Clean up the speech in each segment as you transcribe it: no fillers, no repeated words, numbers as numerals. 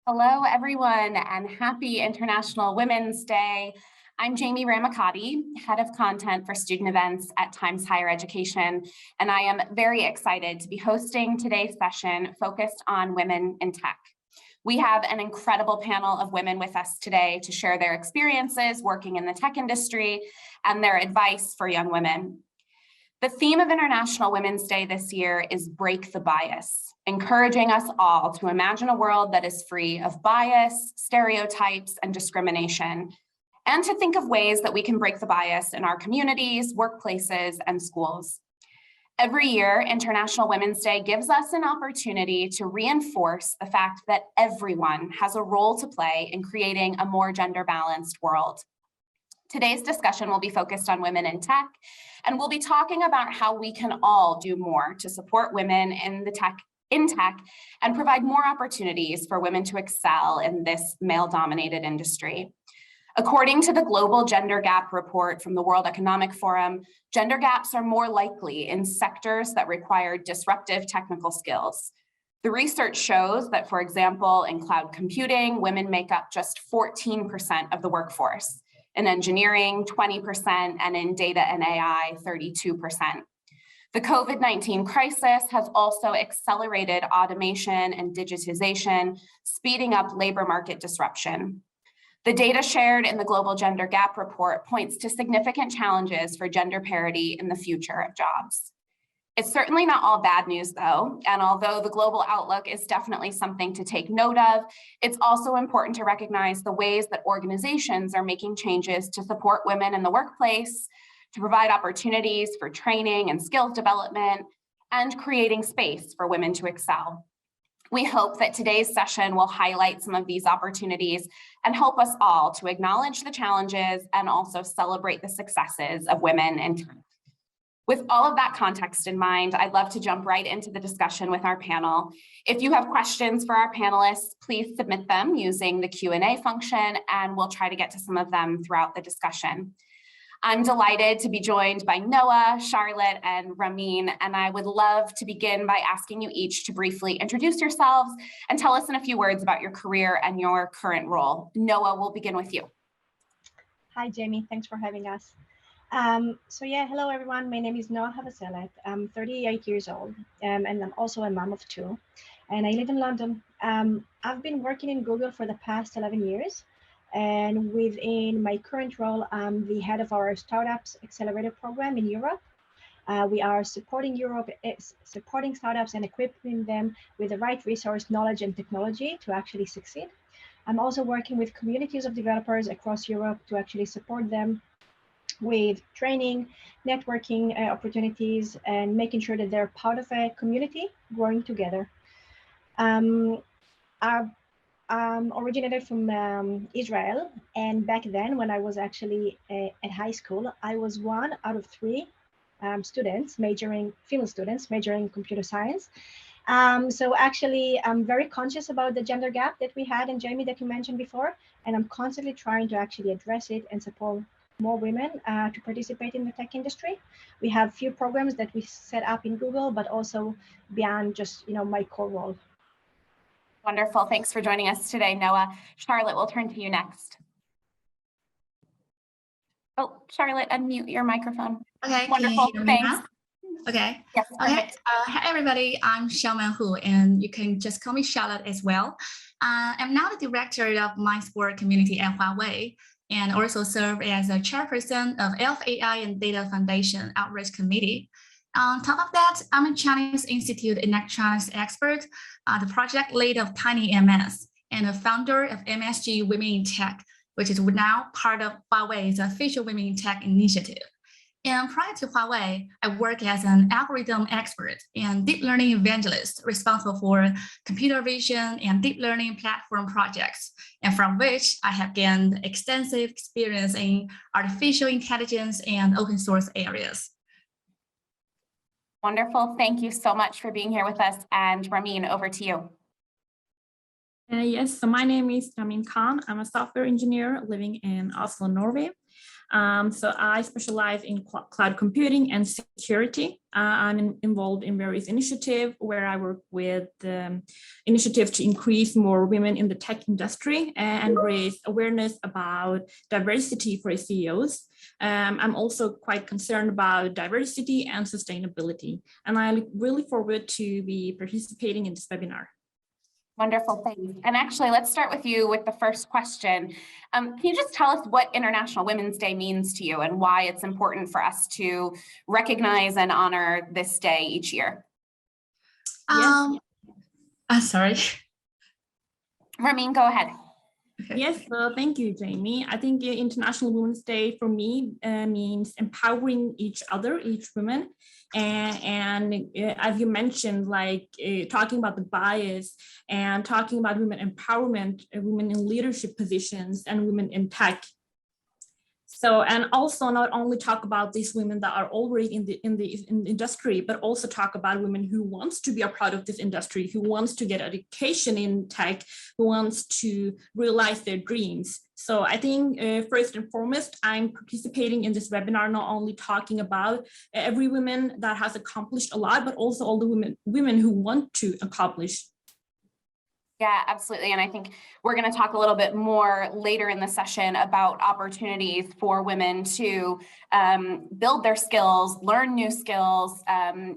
Hello, everyone, and happy International Women's Day. I'm Jamie Ramacati, Head of Content for Student Events at Times Higher Education, and I am very excited to be hosting today's session focused on women in tech. We have an incredible panel of women with us today to share their experiences working in the tech industry and their advice for young women. The theme of International Women's Day this year is Break the Bias, encouraging us all to imagine a world that is free of bias, stereotypes, and discrimination, and to think of ways that we can break the bias in our communities, workplaces, and schools. Every year, International Women's Day gives us an opportunity to reinforce the fact that everyone has a role to play in creating a more gender-balanced world. Today's discussion will be focused on women in tech, and we'll be talking about how we can all do more to support women in tech and provide more opportunities for women to excel in this male-dominated industry. According to the Global Gender Gap Report from the World Economic Forum, gender gaps are more likely in sectors that require disruptive technical skills. The research shows that, for example, in cloud computing, women make up just 14% of the workforce. In engineering, 20%, and in data and AI, 32%. The COVID-19 crisis has also accelerated automation and digitization, speeding up labor market disruption. The data shared in the Global Gender Gap Report points to significant challenges for gender parity in the future of jobs. It's certainly not all bad news, though, and although the global outlook is definitely something to take note of, it's also important to recognize the ways that organizations are making changes to support women in the workplace, to provide opportunities for training and skills development, and creating space for women to excel. We hope that today's session will highlight some of these opportunities and help us all to acknowledge the challenges and also celebrate the successes of women in tech. With all of that context in mind, I'd love to jump right into the discussion with our panel. If you have questions for our panelists, please submit them using the Q&A function, and we'll try to get to some of them throughout the discussion. I'm delighted to be joined by Noah, Charlotte, and Ramin, and I would love to begin by asking you each to briefly introduce yourselves and tell us in a few words about your career and your current role. Noah, we'll begin with you. Hi, Jamie. Thanks for having us. Hello everyone. My name is Noah Havaselet. I'm 38 years old, and I'm also a mom of two, and I live in London. I've been working in Google for the past 11 years, and within my current role, I'm the head of our Startups Accelerator program in Europe. We are supporting startups and equipping them with the right resource, knowledge, and technology to actually succeed. I'm also working with communities of developers across Europe to actually support them with training, networking opportunities, and making sure that they're part of a community growing together. I'm originated from Israel, and back then when I was actually at high school, I was one out of three female students majoring in computer science. So actually, I'm very conscious about the gender gap that we had, and Jamie, that you mentioned before, and I'm constantly trying to actually address it and support more women to participate in the tech industry. We have few programs that we set up in Google, but also beyond just my core role. Wonderful. Thanks for joining us today, Noah. Charlotte, we'll turn to you next. Oh, Charlotte, unmute your microphone. Okay. Wonderful. Can you hear me Thanks. now? Okay. Yes. Okay. Hi, everybody. I'm Xiaoman Hu, and you can just call me Charlotte as well. I'm now the director of my sport community at Huawei, and also serve as a chairperson of AI and Data Foundation Outreach Committee. On top of that, I'm a Chinese Institute electronics expert, the project lead of Tiny MS, and a founder of MSG Women in Tech, which is now part of Huawei's official Women in Tech initiative. And prior to Huawei, I worked as an algorithm expert and deep learning evangelist responsible for computer vision and deep learning platform projects, and from which I have gained extensive experience in artificial intelligence and open source areas. Wonderful. Thank you so much for being here with us. And Ramin, over to you. Yes, so my name is Namin Khan. I'm a software engineer living in Oslo, Norway. So I specialize in cloud computing and security. I'm involved in various initiatives where I work with initiatives to increase more women in the tech industry and raise awareness about diversity for CEOs. I'm also quite concerned about diversity and sustainability, and I look really forward to be participating in this webinar. Wonderful, thanks. And actually, let's start with you with the first question. Can you just tell us what International Women's Day means to you and why it's important for us to recognize and honor this day each year? Sorry. Ramin, go ahead. Yes, well, thank you, Jamie. I think International Women's Day for me means empowering each other, each woman. And as you mentioned, like talking about the bias and talking about women empowerment, women in leadership positions and women in tech. So, and also not only talk about these women that are already in the industry, but also talk about women who wants to be a part of this industry, who wants to get education in tech, who wants to realize their dreams. So I think first and foremost, I'm participating in this webinar, not only talking about every woman that has accomplished a lot, but also all the women who want to accomplish. Yeah, absolutely. And I think we're going to talk a little bit more later in the session about opportunities for women to build their skills, learn new skills,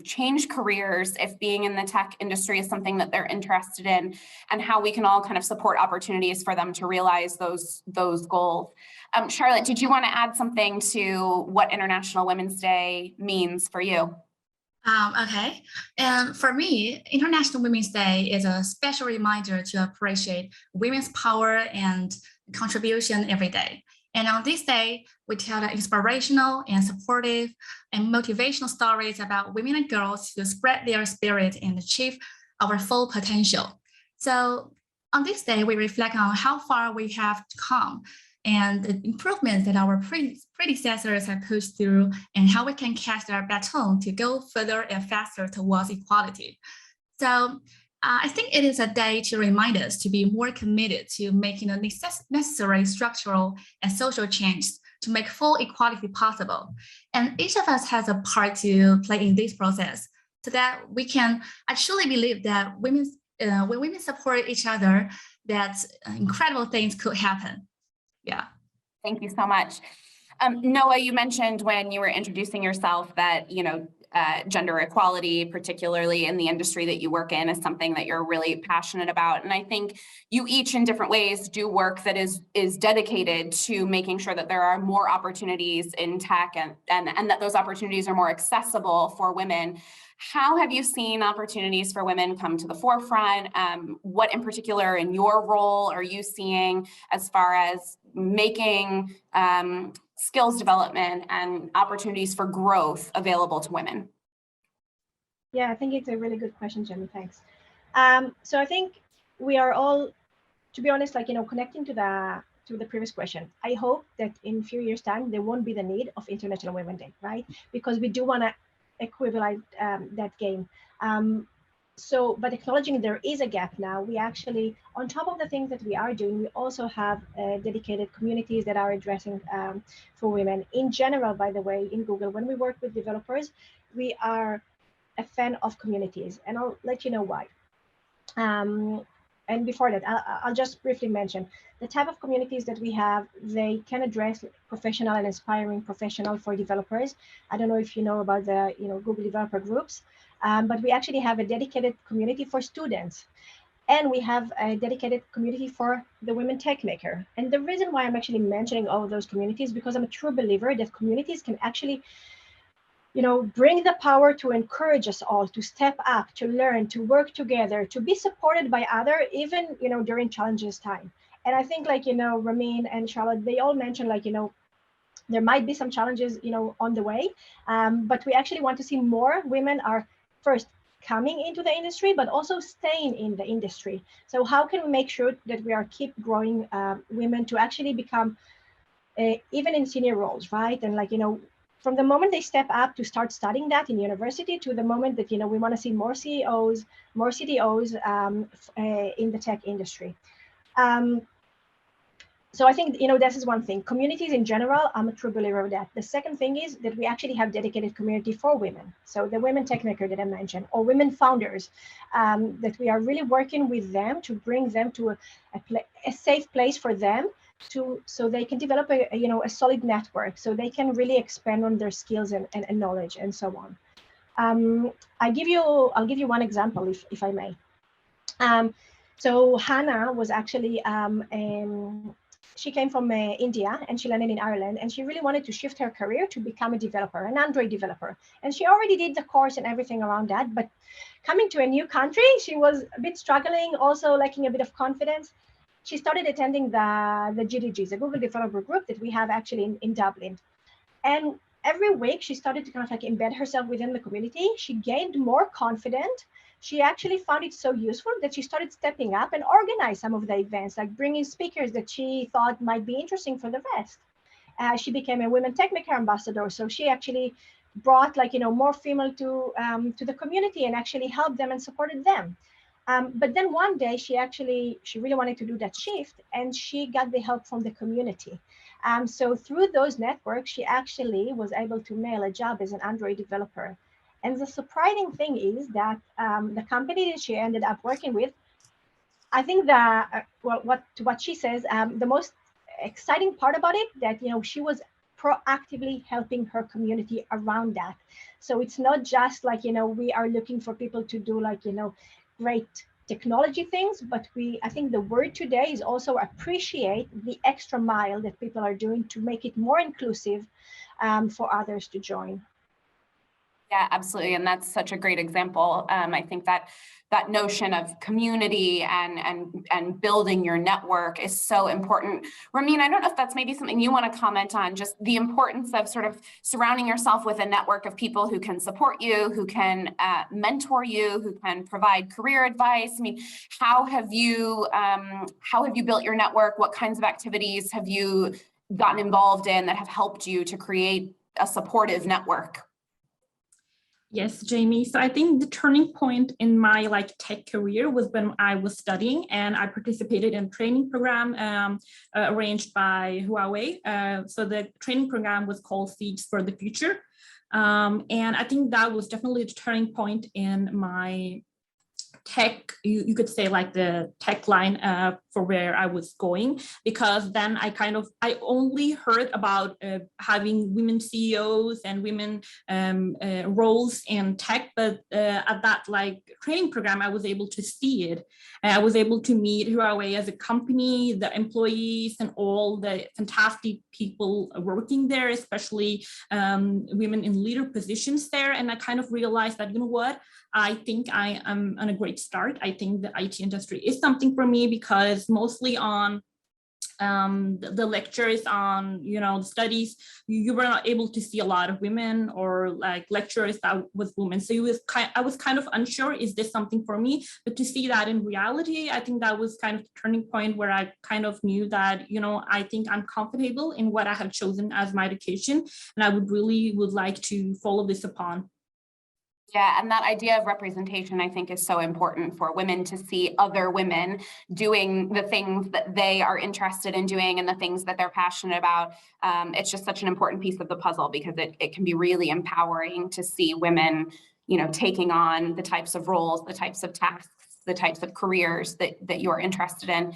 change careers if being in the tech industry is something that they're interested in, and how we can all kind of support opportunities for them to realize those goals. Charlotte, did you want to add something to what International Women's Day means for you? Okay, and for me, International Women's Day is a special reminder to appreciate women's power and contribution every day. And on this day, we tell the inspirational and supportive and motivational stories about women and girls who spread their spirit and achieve our full potential. So on this day, we reflect on how far we have come and the improvements that our predecessors have pushed through, and how we can catch their baton to go further and faster towards equality. So I think it is a day to remind us to be more committed to making the necessary structural and social change to make full equality possible. And each of us has a part to play in this process, so that we can actually believe that when women support each other, that incredible things could happen. Yeah. Thank you so much. Noah, you mentioned when you were introducing yourself that, gender equality, particularly in the industry that you work in, is something that you're really passionate about. And I think you each in different ways do work that is dedicated to making sure that there are more opportunities in tech and that those opportunities are more accessible for women. How have you seen opportunities for women come to the forefront? What in particular in your role are you seeing as far as making skills development and opportunities for growth available to women? Yeah, I think it's a really good question, Jenny. Thanks. So I think we are all, to be honest, connecting to the previous question. I hope that in a few years' time there won't be the need of International Women's Day, right? Because we do want to equivalent that game. But acknowledging there is a gap now, we actually, on top of the things that we are doing, we also have dedicated communities that are addressing for women. In general, by the way, in Google, when we work with developers, we are a fan of communities, and I'll let you know why. And before that, I'll just briefly mention the type of communities that we have. They can address professional and inspiring professional for developers. I don't know if you know about the Google developer groups, but we actually have a dedicated community for students, and we have a dedicated community for the women tech maker. And the reason why I'm actually mentioning all of those communities, because I'm a true believer that communities can actually bring the power to encourage us all to step up, to learn, to work together, to be supported by others, even, during challenges time. And I think Ramin and Charlotte, they all mentioned there might be some challenges, on the way. But we actually want to see more women are first coming into the industry, but also staying in the industry. So how can we make sure that we are keep growing women to actually become even in senior roles, right? And from the moment they step up to start studying that in university to the moment that, we want to see more CEOs, more CTOs in the tech industry. So I think, this is one thing. Communities in general, I'm a true believer of that. The second thing is that we actually have dedicated community for women. So the women techmaker that I mentioned, or women founders, that we are really working with them to bring them to a safe place for them so they can develop a solid network, so they can really expand on their skills and knowledge and so on. I'll give you one example, if I may. So Hannah was actually she came from India, and she landed in Ireland, and she really wanted to shift her career to become a developer, an Android developer. And she already did the course and everything around that, but coming to a new country, she was a bit struggling, also lacking a bit of confidence. She started attending the GDGs, the Google Developer Group that we have actually in Dublin. And every week she started to kind of like embed herself within the community. She gained more confident. She actually found it so useful that she started stepping up and organize some of the events, like bringing speakers that she thought might be interesting for the rest. She became a Women Techmaker ambassador. So she actually brought more female to the community and actually helped them and supported them. But then one day she really wanted to do that shift, and she got the help from the community. So through those networks, she actually was able to nail a job as an Android developer. And the surprising thing is that the company that she ended up working with, I think that what she says, the most exciting part about it, that she was proactively helping her community around that. So it's not just like we are looking for people to do great technology things, but I think the word today is also appreciate the extra mile that people are doing to make it more inclusive for others to join. Yeah, absolutely. And that's such a great example. I think that notion of community and building your network is so important. Ramin, I don't know if that's maybe something you want to comment on, just the importance of sort of surrounding yourself with a network of people who can support you, who can mentor you, who can provide career advice. I mean, how have you built your network? What kinds of activities have you gotten involved in that have helped you to create a supportive network? Yes, Jamie. So I think the turning point in my tech career was when I was studying, and I participated in a training program arranged by Huawei. So the training program was called Seeds for the Future. And I think that was definitely the turning point in my tech, you could say the tech line for where I was going, because then I only heard about having women CEOs and women roles in tech, but at that training program, I was able to see it. I was able to meet Huawei as a company, the employees, and all the fantastic people working there, especially women in leader positions there. And I kind of realized that, what, I think I am on a great start. I think the IT industry is something for me, because mostly on the lectures on the studies, you were not able to see a lot of women or lecturers that was women. So I was kind of unsure, is this something for me? But to see that in reality, I think that was kind of the turning point where I kind of knew that I think I'm comfortable in what I have chosen as my education, and I would like to follow this upon. Yeah, and that idea of representation, I think, is so important for women to see other women doing the things that they are interested in doing and the things that they're passionate about. It's just such an important piece of the puzzle, because it can be really empowering to see women, taking on the types of roles, the types of tasks, the types of careers that you're interested in.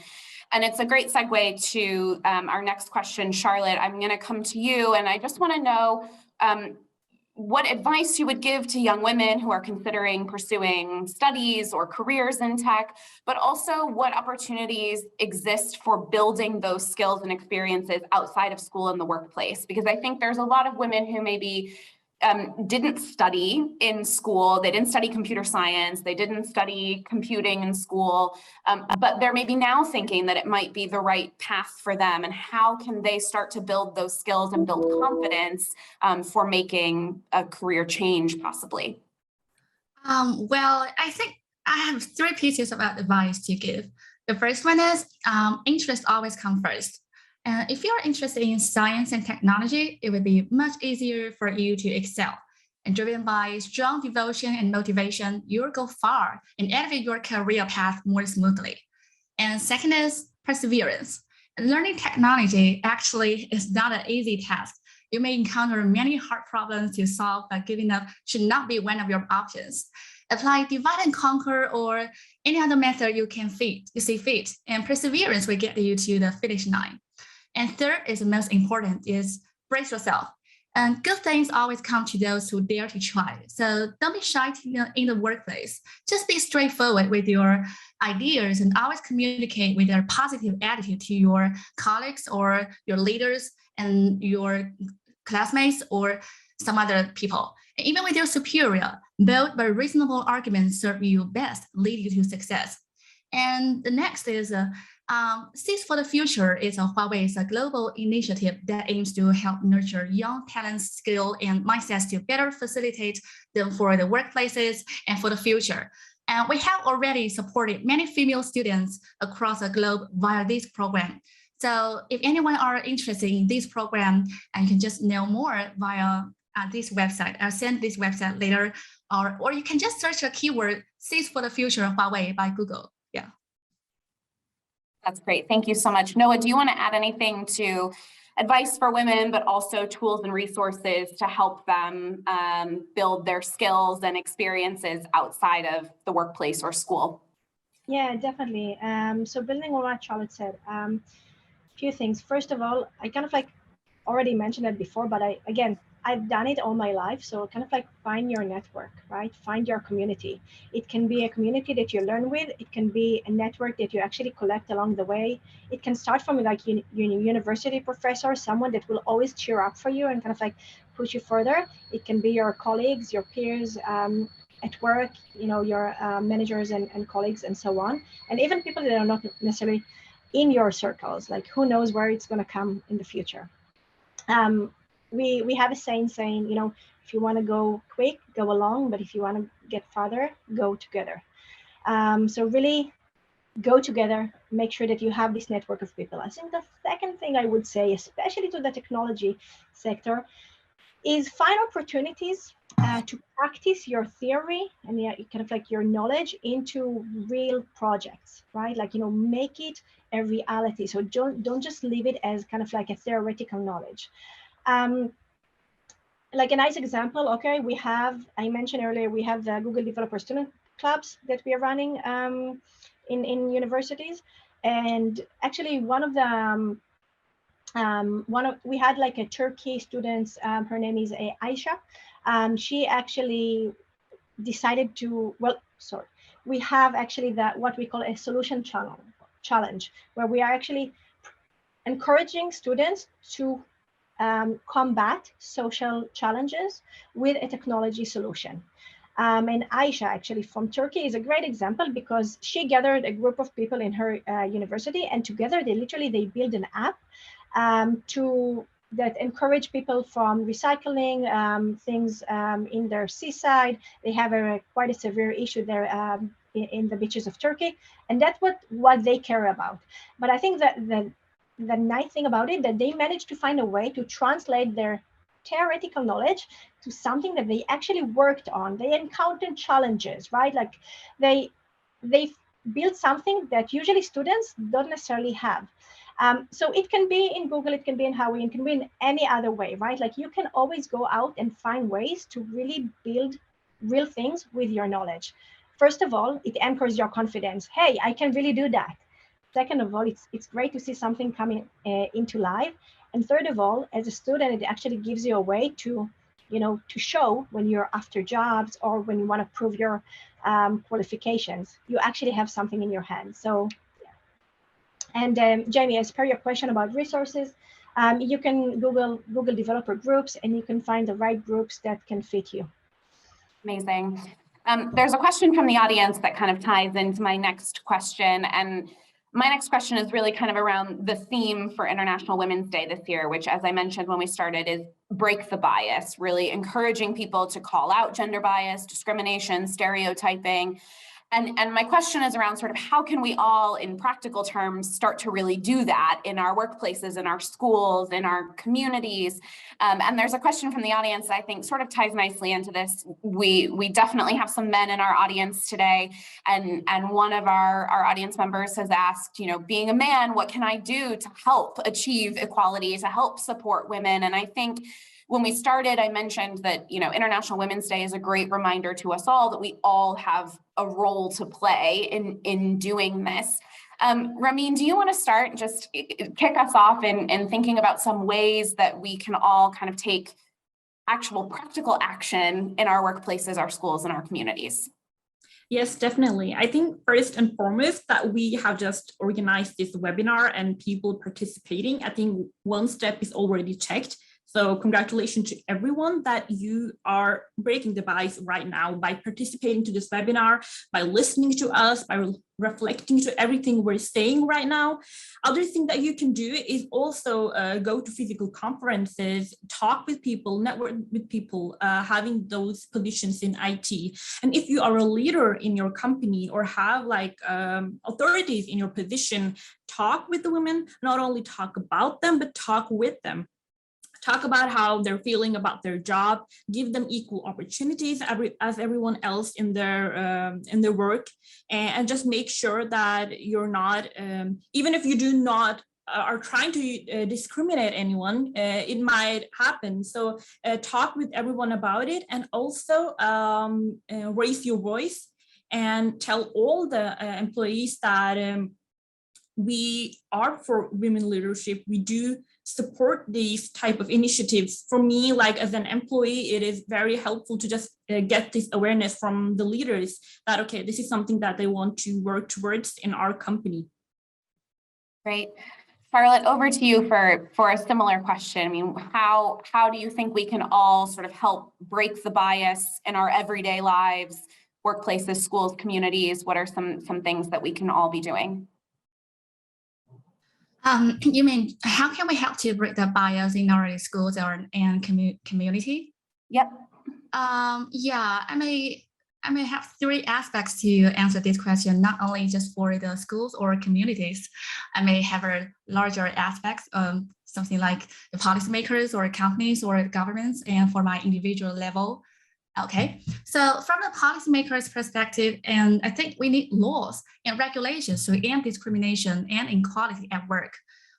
And it's a great segue to our next question. Charlotte, I'm going to come to you, and I just want to know what advice you would give to young women who are considering pursuing studies or careers in tech, but also what opportunities exist for building those skills and experiences outside of school and the workplace. Because I think there's a lot of women who maybe didn't study in school, they didn't study computer science, they didn't study computing in school, but they're maybe now thinking that it might be the right path for them, and how can they start to build those skills and build confidence for making a career change possibly? Well, I think I have 3 pieces of advice to give. The first one is interest always comes first. And if you're interested in science and technology, it will be much easier for you to excel. And driven by strong devotion and motivation, you'll go far and elevate your career path more smoothly. And second is perseverance. learning technology actually is not an easy task. You may encounter many hard problems to solve, but giving up should not be one of your options. Apply divide and conquer or any other method you see fit, and perseverance will get you to the finish line. And third is the most important is brace yourself. And good things always come to those who dare to try. So don't be shy in the workplace. Just be straightforward with your ideas and always communicate with a positive attitude to your colleagues or your leaders and your classmates or some other people. And even with your superior, bold but reasonable arguments serve you best, lead you to success. And the next is Seeds for the Future is Huawei's global initiative that aims to help nurture young talents, skill, and mindsets to better facilitate them for the workplaces and for the future. And we have already supported many female students across the globe via this program. So if anyone are interested in this program, and you can just know more via this website. I'll send this website later, or you can just search a keyword Seeds for the Future Huawei by Google. Yeah. That's great. Thank you so much. Noah, do you want to add anything to advice for women, but also tools and resources to help them build their skills and experiences outside of the workplace or school? Yeah, definitely. So building on what Charlotte said, few things. First of all, I kind of like already mentioned it before, but I've done it all my life. So kind of like find your network, right? Find your community. It can be a community that you learn with. It can be a network that you actually collect along the way. It can start from like your university professor, someone that will always cheer up for you and kind of like push you further. It can be your colleagues, your peers at work, your managers and colleagues and so on. And even people that are not necessarily in your circles, like who knows where it's going to come in the future. We have a saying, if you want to go quick, go along, but if you want to get farther, go together. So really go together, make sure that you have this network of people. I think the second thing I would say, especially to the technology sector, is find opportunities to practice your theory and kind of like your knowledge into real projects, right? Like, make it a reality. So don't just leave it as kind of like a theoretical knowledge. Like a nice example, okay, I mentioned earlier, we have the Google Developer Student Clubs that we are running in universities. And actually one of the, we had like a Turkey student, her name is Aisha. She actually decided to, we have actually what we call a solution challenge, where we are actually encouraging students to combat social challenges with a technology solution. And Aisha, actually from Turkey, is a great example because she gathered a group of people in her university, and together they build an app that encourage people from recycling things in their seaside. They have quite a severe issue there in the beaches of Turkey, and that's what they care about. But I think that the nice thing about it, that they managed to find a way to translate their theoretical knowledge to something that they actually worked on. They encountered challenges, right? Like they built something that usually students don't necessarily have. So it can be in Google, it can be in Huawei, it can be in any other way, right? Like you can always go out and find ways to really build real things with your knowledge. First of all, it anchors your confidence. Hey, I can really do that. Second of all, it's great to see something coming into life. And third of all, as a student, it actually gives you a way to, to show when you're after jobs or when you want to prove your qualifications, you actually have something in your hand. So, yeah. And Jamie, as per your question about resources, you can Google developer groups, and you can find the right groups that can fit you. Amazing. There's a question from the audience that kind of ties into my next question. And my next question is really kind of around the theme for International Women's Day this year, which, as I mentioned when we started, is break the bias, really encouraging people to call out gender bias, discrimination, stereotyping. And my question is around sort of how can we all, in practical terms, start to really do that in our workplaces, in our schools, in our communities? And there's a question from the audience that I think sort of ties nicely into this. We definitely have some men in our audience today, and one of our audience members has asked, you know, being a man, what can I do to help achieve equality, to help support women? And I think when we started, I mentioned that, you know, International Women's Day is a great reminder to us all that we all have a role to play in doing this. Ramin, do you want to start, just kick us off in thinking about some ways that we can all kind of take actual practical action in our workplaces, our schools, and our communities? Yes, definitely. I think first and foremost that we have just organized this webinar and people participating. I think one step is already checked. So congratulations to everyone that you are breaking the bias right now by participating to this webinar, by listening to us, by reflecting to everything we're saying right now. Other thing that you can do is also go to physical conferences, talk with people, network with people, having those positions in IT. And if you are a leader in your company or have like authorities in your position, talk with the women, not only talk about them, but talk with them. Talk about how they're feeling about their job, give them equal opportunities as everyone else in their work, and just make sure that you're not, even if you do not are trying to discriminate anyone, it might happen. So talk with everyone about it, and also raise your voice and tell all the employees that we are for women leadership. We do support these type of initiatives. For me, like as an employee, it is very helpful to just get this awareness from the leaders that, okay, this is something that they want to work towards in our company. Great. Charlotte, over to you for a similar question. I mean, how do you think we can all sort of help break the bias in our everyday lives, workplaces, schools, communities? What are some things that we can all be doing? You mean, how can we help to break the bias in our schools and community? Yep. Yeah, I may have three aspects to answer this question, not only just for the schools or communities. I may have a larger aspects, something like the policymakers or companies or governments, and for my individual level. Okay, so from the policymakers' perspective, and I think we need laws and regulations to end discrimination and inequality at work.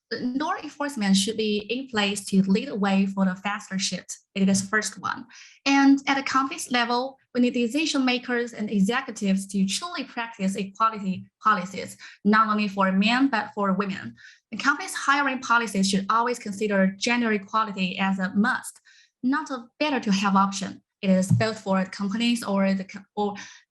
The law enforcement should be in place to lead the way for the faster shift. It is the first one. And at a company's level, we need decision makers and executives to truly practice equality policies, not only for men, but for women. The company's hiring policies should always consider gender equality as a must, not a better to have option. It is both for companies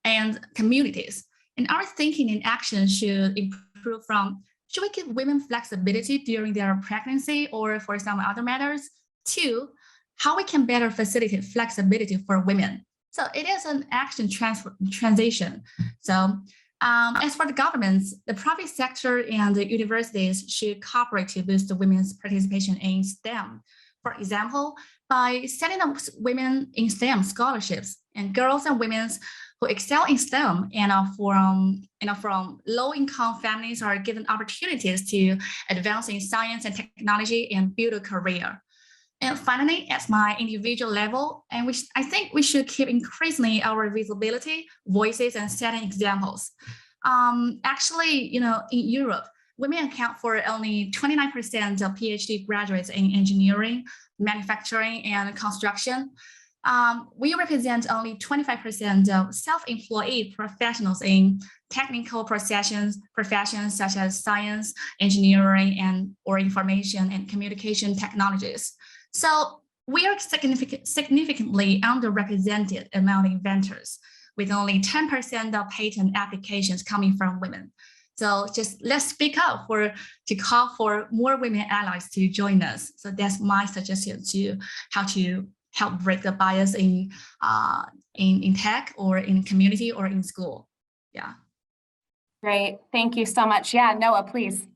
and communities. And our thinking and action should improve from, should we give women flexibility during their pregnancy or for some other matters, to how we can better facilitate flexibility for women. So it is an action transition. So as for the governments, the private sector and the universities should cooperate to boost the women's participation in STEM. For example, by setting up women in STEM scholarships, and girls and women who excel in STEM and are from low-income families are given opportunities to advance in science and technology and build a career. And finally, at my individual level, and which I think we should keep increasing our visibility, voices, and setting examples. Actually, in Europe, women account for only 29% of PhD graduates in engineering, manufacturing, and construction. We represent only 25% of self-employed professionals in technical professions such as science, engineering, or information and communication technologies. So we are significantly underrepresented among inventors, with only 10% of patent applications coming from women. So just let's speak up to call for more women allies to join us. So that's my suggestion to how to help break the bias in tech or in community or in school. Yeah. Great, thank you so much. Yeah, Noah, please.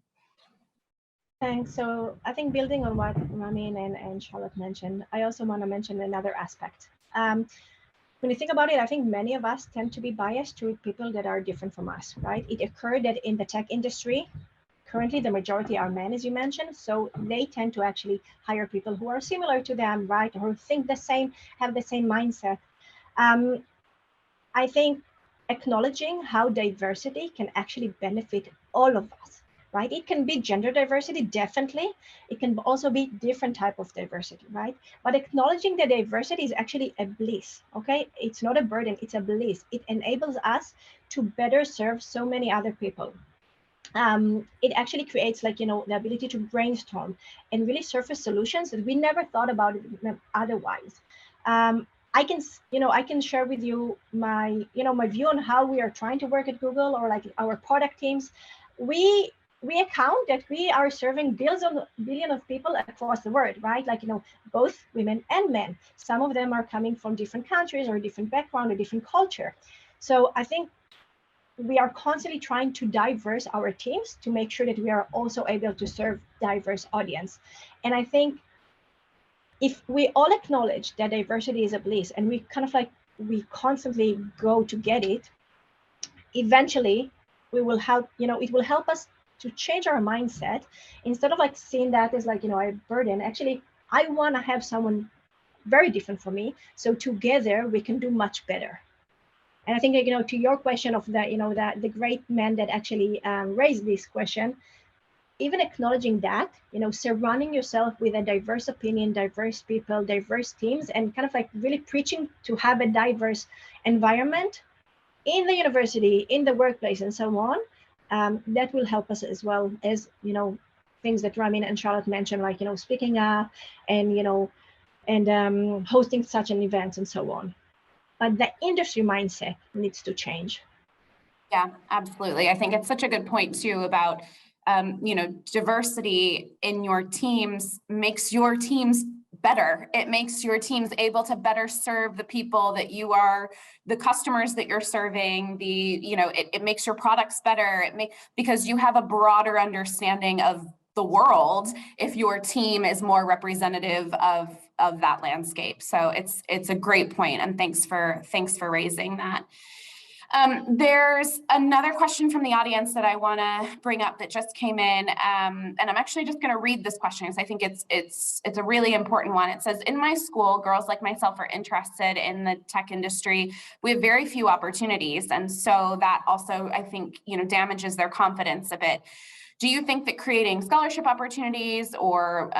Thanks. So I think building on what Ramin and Charlotte mentioned, I also want to mention another aspect. when you think about it, I think many of us tend to be biased to people that are different from us, right? It occurred that in the tech industry, currently the majority are men, as you mentioned, so they tend to actually hire people who are similar to them, right? Or who think the same, have the same mindset. I think acknowledging how diversity can actually benefit all of us, right? It can be gender diversity, definitely. It can also be different type of diversity, right? But acknowledging the diversity is actually a bliss, okay? It's not a burden, it's a bliss. It enables us to better serve so many other people. It actually creates the ability to brainstorm and really surface solutions that we never thought about otherwise. I can share with you my view on how we are trying to work at Google, or like our product teams. We account that we are serving billion of people across the world, right? Both women and men. Some of them are coming from different countries or different background or different culture. So I think we are constantly trying to diverse our teams to make sure that we are also able to serve diverse audience. And I think if we all acknowledge that diversity is a bliss and we we constantly go to get it, eventually we will help, it will help us to change our mindset. Instead of seeing that as a burden, actually, I want to have someone very different from me. So together we can do much better. And I think, to your question of the great men that actually raised this question, even acknowledging that, surrounding yourself with a diverse opinion, diverse people, diverse teams, and really preaching to have a diverse environment in the university, in the workplace, and so on, that will help us, as well as, things that Ramin and Charlotte mentioned, like, speaking up and, hosting such an event and so on. But the industry mindset needs to change. Yeah, absolutely. I think it's such a good point too about, diversity in your teams makes your teams better. It makes your teams able to better serve the people that you are, the customers that you're serving, it makes your products better. Because you have a broader understanding of the world if your team is more representative of that landscape. So it's a great point, and thanks for raising that. There's another question from the audience that I want to bring up that just came in, and I'm actually just going to read this question because I think it's a really important one. It says, in my school, girls like myself are interested in the tech industry. We have very few opportunities, and so that also, I think, damages their confidence a bit. Do you think that creating scholarship opportunities or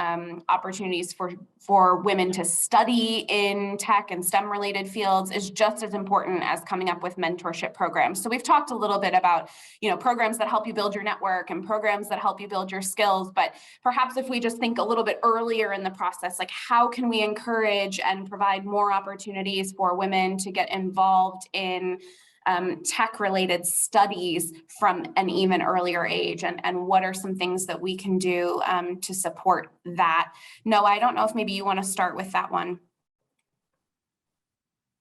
opportunities for women to study in tech and STEM related fields is just as important as coming up with mentorship programs? So we've talked a little bit about, programs that help you build your network and programs that help you build your skills, but perhaps if we just think a little bit earlier in the process, like how can we encourage and provide more opportunities for women to get involved in tech-related studies from an even earlier age, and what are some things that we can do to support that? Noah, I don't know if maybe you want to start with that one.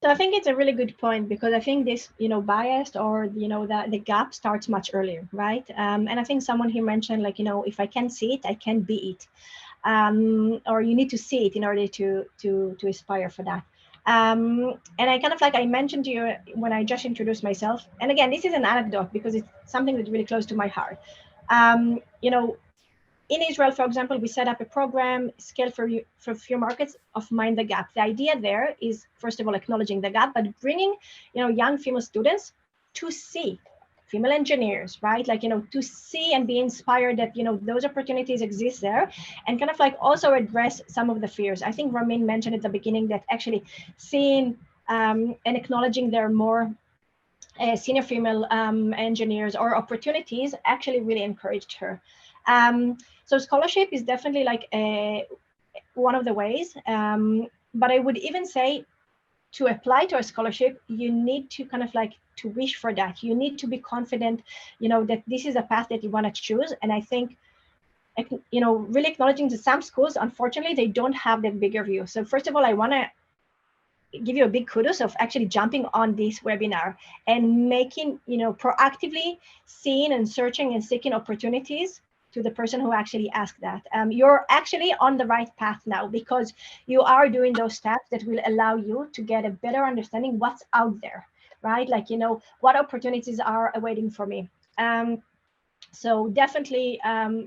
So I think it's a really good point, because I think this, bias or, the gap starts much earlier, right? And I think someone here mentioned, if I can see it, I can be it. Or you need to see it in order to aspire for that. And I I mentioned to you when I just introduced myself, and again, this is an anecdote because it's something that's really close to my heart. In Israel, for example, we set up a program scaled for a few markets of Mind the Gap. The idea there is, first of all, acknowledging the gap, but bringing, young female students to see female engineers, right? To see and be inspired that, those opportunities exist there, and also address some of the fears. I think Ramin mentioned at the beginning that actually seeing and acknowledging there are more senior female engineers or opportunities actually really encouraged her. So scholarship is definitely one of the ways, but I would even say to apply to a scholarship, you need to to wish for that. You need to be confident, that this is a path that you want to choose. And I think, really acknowledging that some schools, unfortunately, they don't have that bigger view. So first of all, I want to give you a big kudos of actually jumping on this webinar and making, proactively seeing and searching and seeking opportunities to the person who actually asked that. You're actually on the right path now, because you are doing those steps that will allow you to get a better understanding what's out there, right? Like, you know, what opportunities are awaiting for me. So definitely,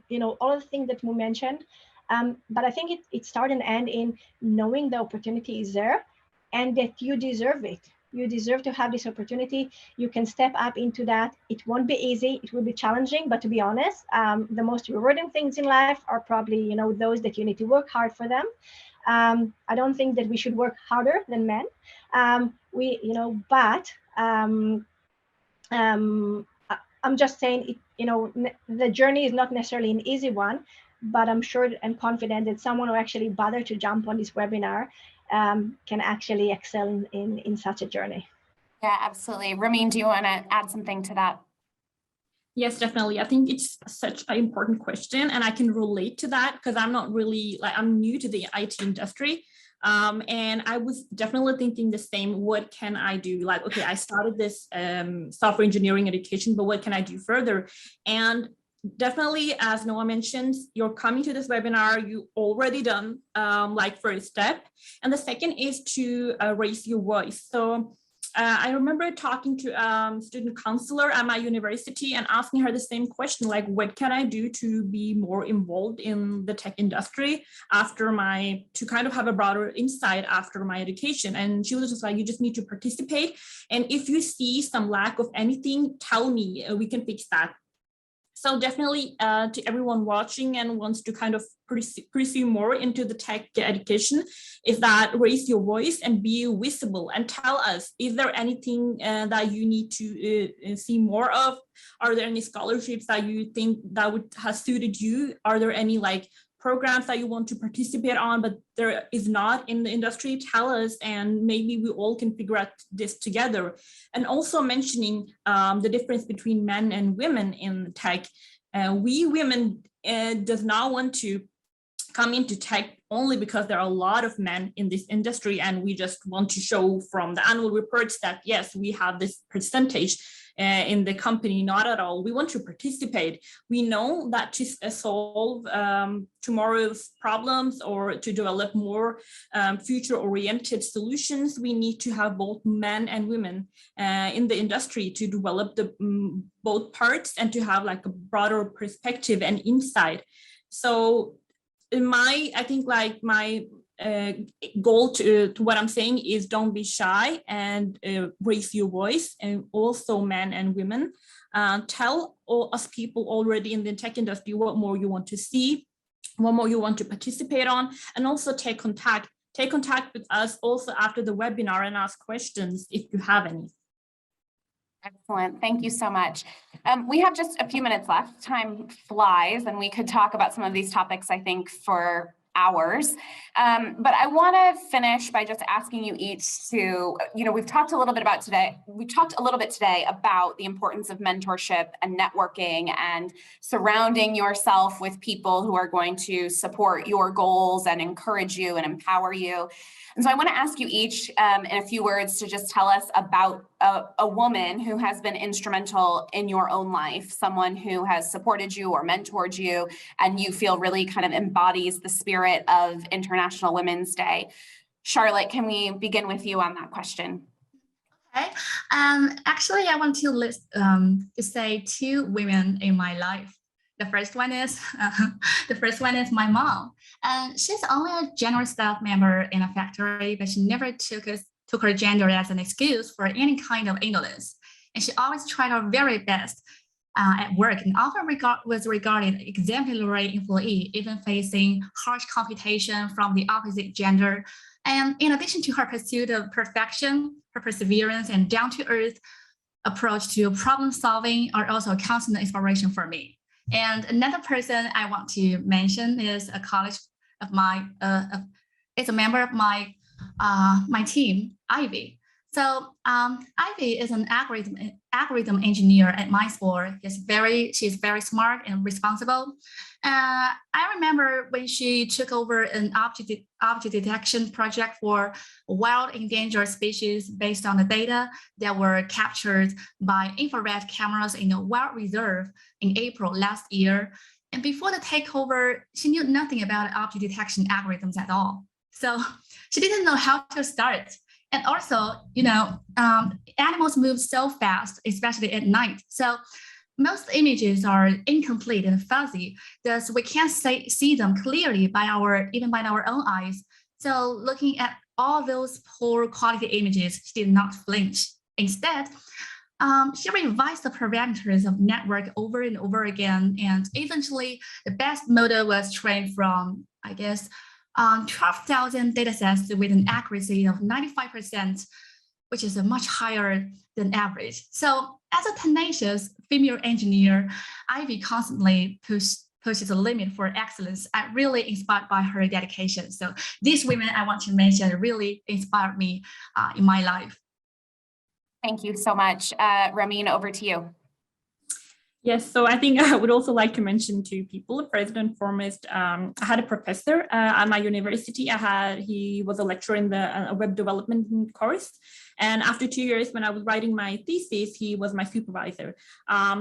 you know, all of the things that we mentioned, but I think it starts and ends in knowing the opportunity is there and that you deserve it. You deserve to have this opportunity. You can step up into that. It won't be easy. It will be challenging, but to be honest, the most rewarding things in life are probably, you know, those that you need to work hard for them. I don't think that we should work harder than men. But I'm just saying, you know, the journey is not necessarily an easy one, but I'm sure and confident that someone who actually bothered to jump on this webinar can actually excel in such a journey. Yeah, absolutely. Ramin, do you want to add something to that? Yes, definitely. I think it's such an important question, and I can relate to that because I'm not really, like, I'm new to the IT industry. And I was definitely thinking the same, what can I do? Like, okay, I started this software engineering education, but what can I do further? And definitely, as Noah mentioned, you're coming to this webinar, you already done like first step. And the second is to raise your voice. So I remember talking to a student counselor at my university and asking her the same question, like, what can I do to be more involved in the tech industry to kind of have a broader insight after my education? And she was just like, you just need to participate. And if you see some lack of anything, tell me, we can fix that. So definitely to everyone watching and wants to kind of pursue more into the tech education, is that raise your voice and be visible and tell us, is there anything that you need to see more of? Are there any scholarships that you think that would have suited you? Are there any like programs that you want to participate on, but there is not in the industry? Tell us, and maybe we all can figure out this together. And also mentioning the difference between men and women in tech. We women does not want to come into tech only because there are a lot of men in this industry, and we just want to show from the annual reports that yes, we have this percentage in the company. Not at all. We want to participate. We know that to solve tomorrow's problems or to develop more future-oriented solutions, we need to have both men and women in the industry to develop the both parts and to have like a broader perspective and insight. So I think like my goal to what I'm saying is don't be shy and raise your voice, and also men and women. Tell us people already in the tech industry what more you want to see, what more you want to participate on, and also take contact with us also after the webinar and ask questions if you have any. Excellent. Thank you so much. We have just a few minutes left. Time flies, and we could talk about some of these topics, I think, for hours. But I want to finish by just asking you each to, we've talked a little bit today about the importance of mentorship and networking and surrounding yourself with people who are going to support your goals and encourage you and empower you. And so I want to ask you each in a few words to just tell us about a woman who has been instrumental in your own life, someone who has supported you or mentored you, and you feel really kind of embodies the spirit of International Women's Day. Charlotte, can we begin with you on that question? Okay. Actually, I want to say two women in my life. The first one is my mom. And she's only a general staff member in a factory, but she never took her gender as an excuse for any kind of indolence. And she always tried her very best at work, and often was regarded exemplary employee, even facing harsh competition from the opposite gender. And in addition to her pursuit of perfection, her perseverance and down-to-earth approach to problem solving are also a constant inspiration for me. And another person I want to mention is a colleague of mine. It's a member of my team, Ivy. So Ivy is an algorithm engineer at my school. She's very smart and responsible. I remember when she took over an object detection project for wild endangered species based on the data that were captured by infrared cameras in a wild reserve in April last year. And before the takeover, she knew nothing about object detection algorithms at all. So she didn't know how to start. And also, animals move so fast, especially at night. So most images are incomplete and fuzzy, thus we can't see them clearly even by our own eyes. So looking at all those poor quality images, she did not flinch. Instead, she revised the parameters of network over and over again, and eventually the best model was trained from, 12,000 datasets with an accuracy of 95%, which is a much higher than average. So as a tenacious female engineer, Ivy constantly pushes the limit for excellence. I'm really inspired by her dedication. So these women I want to mention really inspired me in my life. Thank you so much. Ramin, over to you. Yes, so I think I would also like to mention two people. First and foremost, I had a professor at my university. He was a lecturer in the web development course. And after 2 years, when I was writing my thesis, he was my supervisor.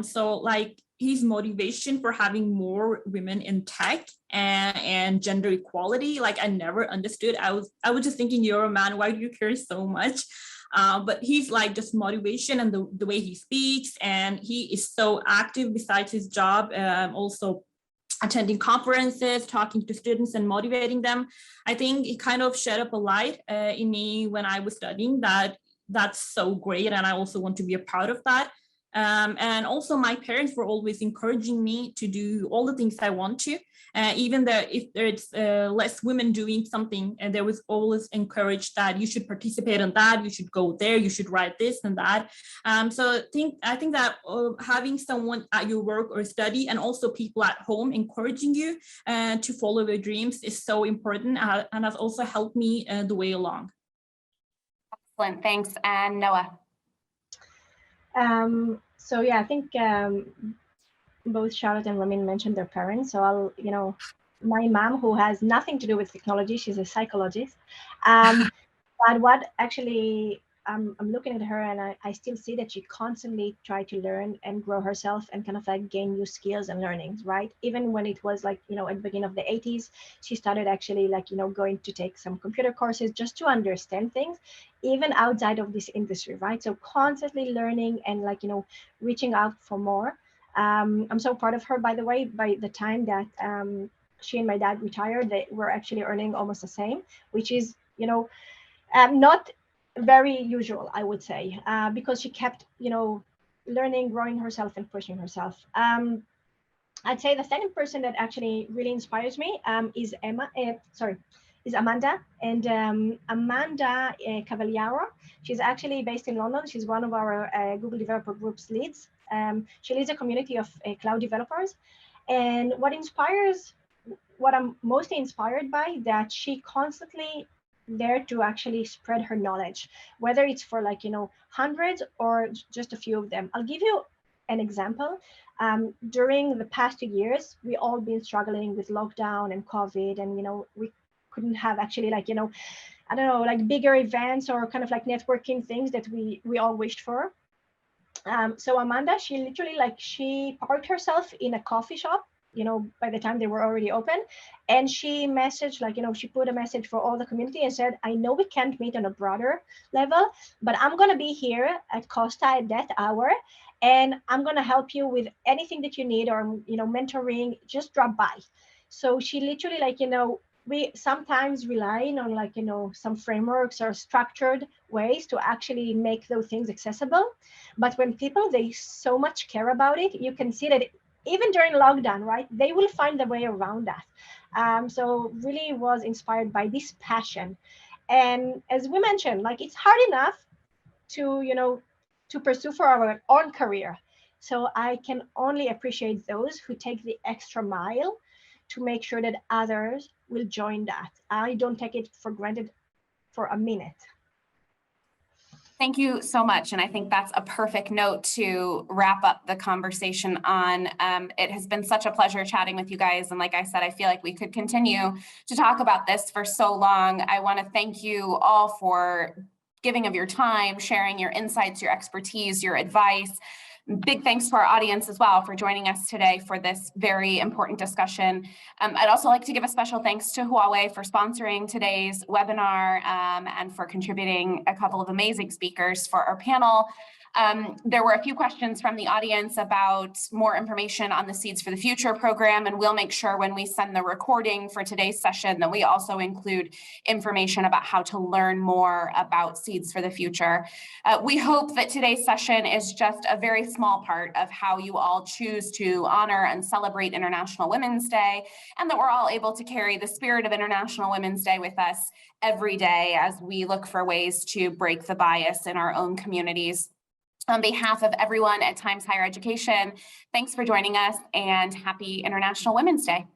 So like his motivation for having more women in tech and gender equality, like I never understood. I was just thinking, you're a man, why do you care so much? But he's like just motivation and the way he speaks, and he is so active besides his job, also attending conferences, talking to students and motivating them. I think it kind of shed up a light in me when I was studying that's so great, and I also want to be a part of that. And also my parents were always encouraging me to do all the things I want to, even though if there's less women doing something, and there was always encouraged that you should participate in that, you should go there, you should write this and that. So I think that having someone at your work or study, and also people at home encouraging you to follow your dreams is so important, and has also helped me the way along. Excellent, thanks. And Noah. So yeah, I think both Charlotte and Ramin mentioned their parents. So my mom, who has nothing to do with technology, she's a psychologist. But what actually, I'm looking at her, and I still see that she constantly tried to learn and grow herself and kind of like gain new skills and learnings, right? Even when it was like, at the beginning of the 80s, she started actually like, going to take some computer courses just to understand things, even outside of this industry, right? So constantly learning and like, reaching out for more. I'm so proud of her, by the way. By the time that she and my dad retired, they were actually earning almost the same, which is, not very usual, I would say, because she kept, learning, growing herself and pushing herself. I'd say the second person that actually really inspires me is Amanda. And Amanda Cavallaro, she's actually based in London. She's one of our Google Developer Group's leads. She leads a community of cloud developers. And what I'm mostly inspired by, that she constantly there to actually spread her knowledge, whether it's for like, hundreds or just a few of them. I'll give you an example. During the past 2 years, we all been struggling with lockdown and COVID, and, we couldn't have actually like, I don't know, like bigger events or kind of like networking things that we all wished for. So Amanda, she literally she parked herself in a coffee shop, by the time they were already open. And she messaged, she put a message for all the community and said, I know we can't meet on a broader level, but I'm going to be here at Costa at that hour. And I'm going to help you with anything that you need, or, mentoring, just drop by. So she literally we sometimes rely on some frameworks or structured ways to actually make those things accessible. But when people, they so much care about it, you can see that even during lockdown, right, they will find a way around that. So really was inspired by this passion. And as we mentioned, it's hard enough to, to pursue for our own career. So I can only appreciate those who take the extra mile to make sure that others will join that. I don't take it for granted for a minute. Thank you so much. And I think that's a perfect note to wrap up the conversation on. It has been such a pleasure chatting with you guys. And like I said, I feel like we could continue to talk about this for so long. I want to thank you all for giving of your time, sharing your insights, your expertise, your advice. Big thanks to our audience as well for joining us today for this very important discussion. I'd also like to give a special thanks to Huawei for sponsoring today's webinar and for contributing a couple of amazing speakers for our panel. There were a few questions from the audience about more information on the Seeds for the Future program, and we'll make sure when we send the recording for today's session that we also include information about how to learn more about Seeds for the Future. We hope that today's session is just a very small part of how you all choose to honor and celebrate International Women's Day, and that we're all able to carry the spirit of International Women's Day with us every day as we look for ways to break the bias in our own communities. On behalf of everyone at Times Higher Education, thanks for joining us and happy International Women's Day.